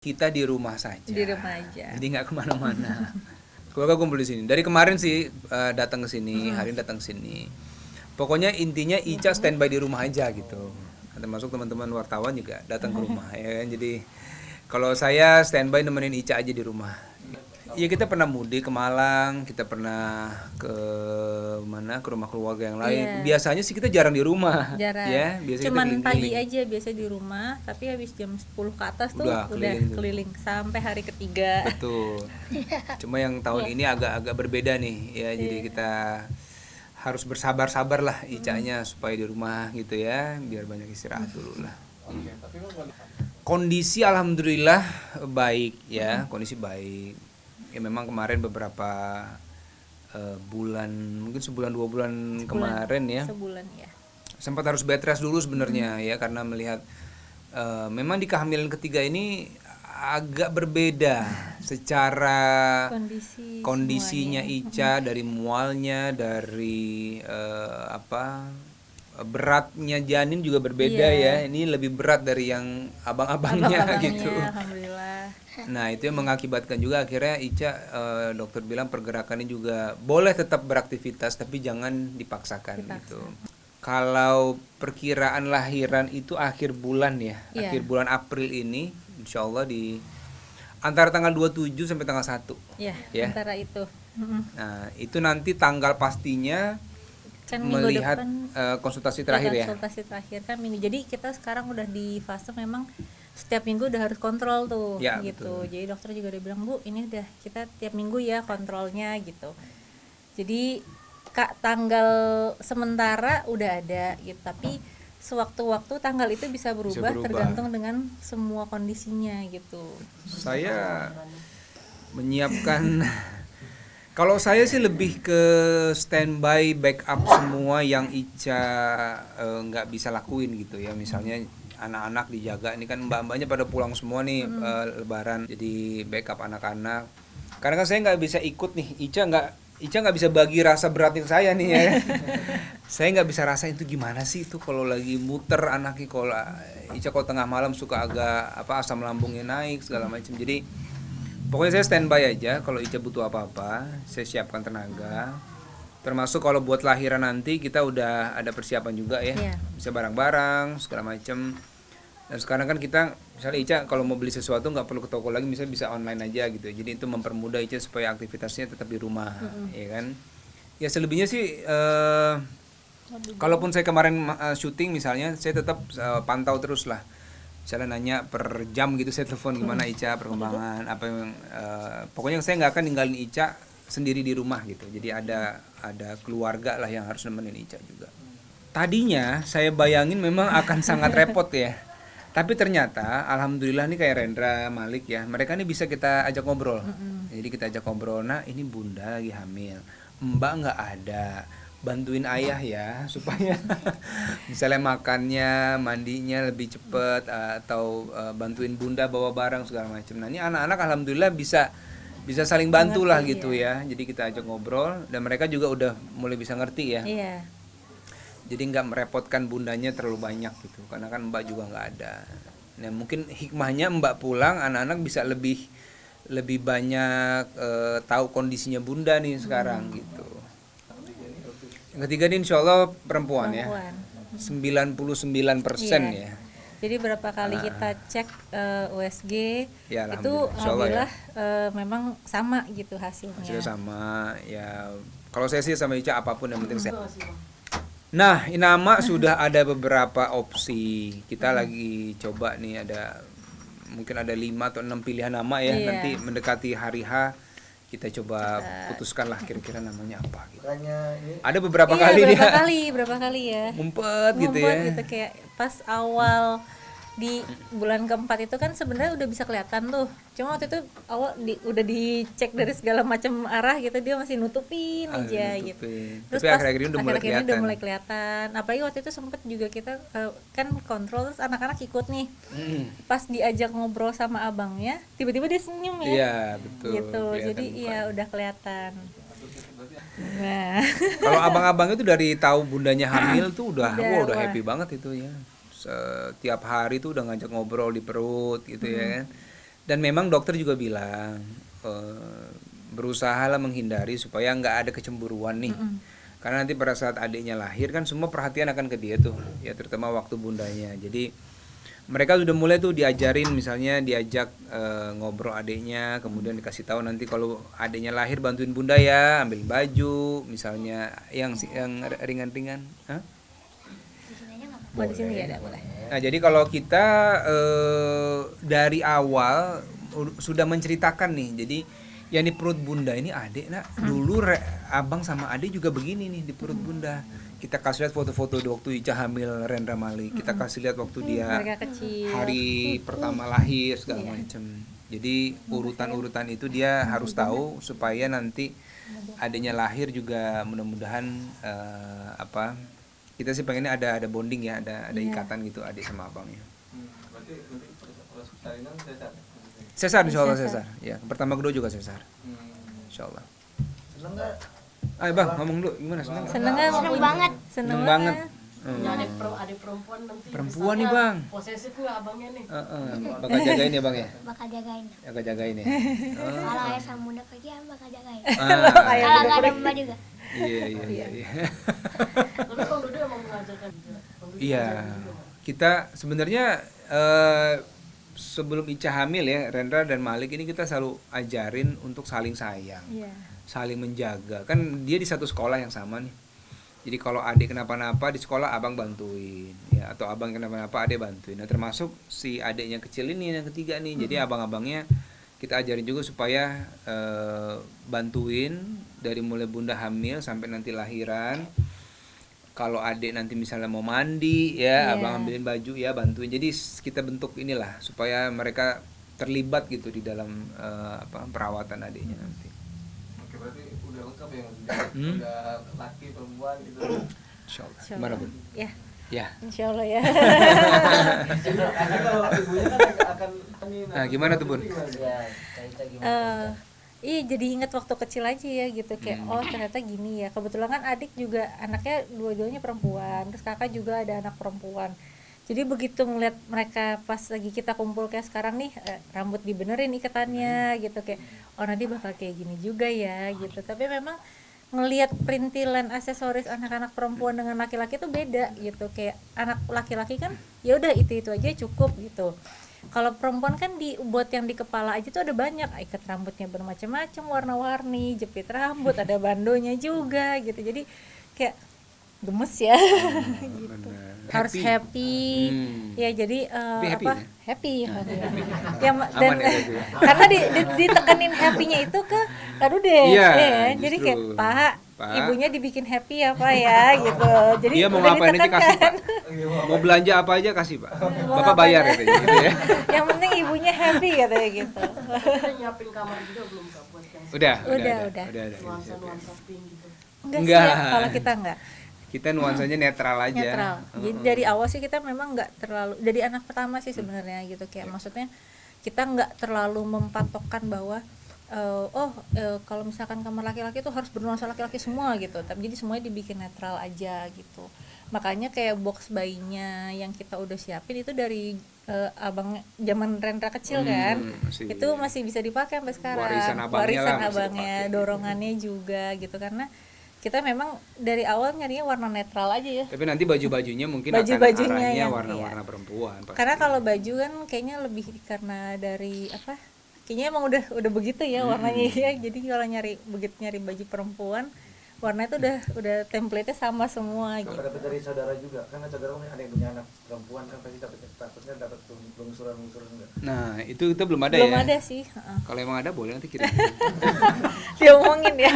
kita di rumah saja. Di rumah aja. Jadi nggak kemana-mana. Keluarga kumpul di sini. Dari kemarin sih datang ke sini, hari ini datang ke sini. Pokoknya intinya Ica standby di rumah aja gitu. Termasuk teman-teman wartawan juga datang ke rumah ya kan. Jadi kalau saya standby nemenin Ica aja di rumah. Iya, kita pernah mudik ke Malang, kita pernah ke mana, ke rumah keluarga yang lain. Iya. Biasanya sih kita jarang di rumah. Jarang. Ya, biasanya Cuman kita pagi keliling-keliling. aja biasa di rumah, tapi habis jam 10 ke atas tuh Udah udah keliling tuh. keliling sampai hari ketiga. Betul. Cuma yang tahun ini agak berbeda nih ya. Jadi kita harus bersabar-sabar lah Icanya supaya di rumah gitu ya, biar banyak istirahat dulu lah. Kondisi alhamdulillah baik ya, kondisi baik. Ya memang kemarin beberapa bulan, mungkin sebulan 2 bulan kemarin ya, Sebulan ya. sempat harus bed rest dulu sebenarnya ya, karena melihat memang di kehamilan ketiga ini agak berbeda secara kondisinya Ica, dari mualnya, dari beratnya janin juga berbeda ya. Ini lebih berat dari yang abang-abangnya gitu. Alhamdulillah. Nah itu yang mengakibatkan juga akhirnya Ica, dokter bilang pergerakannya juga boleh tetap beraktivitas tapi jangan dipaksakan gitu. Kalau perkiraan lahiran itu akhir bulan ya, akhir bulan April ini, insya Allah di antara tanggal 27 sampai tanggal 1 ya. Antara itu. Nah itu nanti tanggal pastinya Kan melihat depan, konsultasi terakhir ya. Konsultasi terakhir kan minggu. Jadi kita sekarang udah di fase memang setiap minggu udah harus kontrol tuh Ya, gitu. betul. Jadi dokter juga udah bilang, Bu, ini udah kita tiap minggu ya kontrolnya gitu. Jadi tanggal sementara udah ada gitu, tapi sewaktu-waktu tanggal itu bisa berubah tergantung dengan semua kondisinya gitu. Saya menyiapkan kalau saya sih lebih ke standby backup semua yang Ica nggak bisa lakuin gitu ya. Misalnya anak-anak dijaga, ini kan mbak-mbaknya pada pulang semua nih lebaran, jadi backup anak-anak. Karena kan saya nggak bisa ikut nih, Ica nggak bisa bagi rasa beratnya ke saya nih ya. Saya nggak bisa rasain itu gimana sih itu kalau lagi muter anaknya, kalau Ica kalau tengah malam suka agak asam lambungnya naik segala macam. Jadi pokoknya saya standby aja, kalau Ica butuh apa-apa saya siapkan tenaga. Termasuk kalau buat lahiran nanti kita udah ada persiapan juga ya, bisa barang-barang segala macam. Dan sekarang kan kita misalnya Ica kalau mau beli sesuatu nggak perlu ke toko lagi, misalnya bisa online aja gitu. Jadi itu mempermudah Ica supaya aktivitasnya tetap di rumah, ya kan. Ya selebihnya sih kalaupun saya kemarin syuting misalnya, saya tetap pantau terus lah. Misalnya nanya per jam gitu, saya telepon gimana Ica perkembangan, apa yang pokoknya saya nggak akan ninggalin Ica sendiri di rumah gitu. Jadi ada keluarga lah yang harus nemenin Ica juga. Tadinya saya bayangin memang akan sangat repot ya. Tapi ternyata alhamdulillah nih kayak Rendra, Malik ya, mereka nih bisa kita ajak ngobrol. Jadi kita ajak ngobrol, nah ini bunda lagi hamil, mbak nggak ada, bantuin ayah ya supaya misalnya makannya, mandinya lebih cepet, atau bantuin bunda bawa barang segala macam. Nah ini anak-anak alhamdulillah bisa saling bantu lah gitu ya. Jadi kita ajak ngobrol dan mereka juga udah mulai bisa ngerti ya. Iya. Jadi nggak merepotkan bundanya terlalu banyak gitu, karena kan mbak juga nggak ada. Nah mungkin hikmahnya mbak pulang, anak-anak bisa lebih banyak tahu kondisinya bunda nih sekarang gitu. Yang ketiga nih insya Allah perempuan ya, 99% ya. Jadi berapa kali kita cek USG Ya, itu alhamdulillah memang sama gitu hasilnya. Hasilnya sama ya. Kalau saya sih sama Ica apapun yang penting sehat. Nah, nama sudah ada beberapa opsi. Kita lagi coba nih, mungkin ada 5 atau 6 pilihan nama ya. Nanti mendekati hari H kita coba putuskan lah kira-kira namanya apa gitu. Ada beberapa kali berapa kali ya. Ngumpet gitu ya. Gitu, kayak pas awal di bulan keempat itu kan sebenarnya udah bisa kelihatan tuh. Cuma waktu itu awal udah dicek dari segala macam arah gitu, dia masih nutupin aja gitu. Terus tapi akhir-akhir ini udah mulai kelihatan. Apalagi waktu itu sempet juga kita kan kontrol, terus anak-anak ikut nih. Pas diajak ngobrol sama abangnya, tiba-tiba dia senyum ya. Iya, betul. Gitu. Jadi iya udah kelihatan. Nah, kalau abang-abang itu dari tahu bundanya hamil tuh udah happy banget itu ya. Setiap hari tuh udah ngajak ngobrol di perut gitu ya kan. Dan memang dokter juga bilang berusahalah menghindari supaya nggak ada kecemburuan nih. Karena nanti pada saat adiknya lahir kan semua perhatian akan ke dia tuh, ya terutama waktu bundanya. Jadi mereka sudah mulai tuh diajarin, misalnya diajak ngobrol adiknya, kemudian dikasih tahu nanti kalau adiknya lahir bantuin bunda ya, ambil baju, misalnya yang ringan-ringan. Hah? Oh, di sini ya ada boleh. Nah, jadi kalau kita dari awal sudah menceritakan nih, jadi yang di perut bunda ini adik nak, dulu abang sama adik juga begini nih di perut bunda. Kita kasih lihat foto-foto waktu Ica hamil Rendra Malik, kita kasih lihat waktu dia Mereka kecil. hari pertama lahir segala macam. Jadi urutan-urutan itu dia harus tahu supaya nanti adiknya lahir juga mudah-mudahan kita sih pengennya ada bonding ya, ada ikatan gitu adik sama abangnya. Berarti proses persalinan Sesar insyaallah sesar. Ya, pertama kedua juga sesar. Insyaallah. seneng nggak? Ayo Bang, ngomong dulu gimana seneng? Seneng nggak? Seneng banget. Seneng banget. Punya adik perempuan nanti. Perempuan nih, misalnya Bang. Posesif nggak abangnya nih? Bakal jagain ya Bang ya? Bakal jagain. Bakal jagain ya. Kalau ayah sama bunda pergi, bakal jagain. Ah, Kalau nggak ada mbak juga. iya. Tapi Bang Dodo emang mengajarkan juga. Bang Dodo Iya. mengajarkan juga, Bang. Kita sebenarnya sebelum Ica hamil ya, Rendra dan Malik ini kita selalu ajarin untuk saling sayang, saling menjaga. Kan dia di satu sekolah yang sama nih. Jadi kalau adik kenapa-napa di sekolah abang bantuin, ya atau abang kenapa-napa adik bantuin. Nah termasuk si adiknya kecil ini yang ketiga nih. Jadi abang-abangnya kita ajarin juga supaya bantuin dari mulai bunda hamil sampai nanti lahiran. Kalau adik nanti misalnya mau mandi ya, abang ambilin baju ya, bantuin. Jadi kita bentuk inilah supaya mereka terlibat gitu di dalam perawatan adiknya nanti. Oke, berarti udah lengkap ya, udah laki perempuan gitu. Insyaallah. Gimana Bun? Ya, Ya. insyaallah ya. Karena kalau ibunya kan akan Nah, gimana tuh Bun? Iya, jadi inget waktu kecil aja ya gitu, kayak oh ternyata gini ya. Kebetulan kan adik juga anaknya dua-duanya perempuan, terus kakak juga ada anak perempuan. Jadi begitu ngeliat mereka pas lagi kita kumpul kayak sekarang nih, rambut dibenerin ikatannya gitu, kayak oh nanti bakal kayak gini juga ya gitu. Tapi memang ngelihat perintilan aksesoris anak-anak perempuan dengan laki-laki itu beda gitu. Kayak anak laki-laki kan ya udah itu aja cukup gitu. Kalau perempuan kan buat yang di kepala aja tuh ada banyak, ikat rambutnya bermacam-macam, warna-warni, jepit rambut, ada bandonya juga gitu. Jadi kayak gemes ya. Gitu. Harus happy. Ya jadi happy apa? ya? Happy. Ya, dan Aman ya, Bu, ya? karena ditekenin happy-nya itu ke aduh deh. Iya, Jadi justru. kayak Pak, ibunya dibikin happy ya Pak ya gitu. Jadi Dia mau udah ngapain aja kasih Pak. Mau belanja apa aja kasih Pak. Bapak bayar katanya gitu ya. Yang penting ibunya happy katanya gitu. Kita nyiapin kamar juga belum Kak buat yang Udah. nuansa-nuansa pink gitu. Enggak sih ya, kalau kita enggak. Kita nuansanya netral aja. Netral. Jadi dari awal sih kita memang enggak terlalu, dari anak pertama sih sebenarnya gitu, kayak maksudnya kita enggak terlalu mempatokkan bahwa kalau misalkan kamar laki-laki tuh harus bernuansa laki-laki semua gitu. Tapi jadi semuanya dibikin netral aja gitu. Makanya kayak box bayinya yang kita udah siapin itu dari abang zaman Rendra kecil kan. Itu masih bisa dipakai sampai sekarang. Warisan abangnya, dorongannya juga gitu, karena kita memang dari awal nyarinya warna netral aja ya. Tapi nanti baju-bajunya mungkin Baju-bajunya akan arahnya yang- warna-warna perempuan pasti. Karena kalau baju kan kayaknya lebih karena dari apa? Kayaknya emang udah begitu ya warnanya ya. Jadi kalau nyari baju perempuan, warna itu udah template-nya sama semua gitu. Dapat dari saudara juga, karena saudara kan ada yang punya anak perempuan kan pasti takutnya dapat lungsuran enggak. Nah, itu kita belum ada Belum ya. ada sih. Kalau emang ada boleh nanti kirim. Diomongin ya.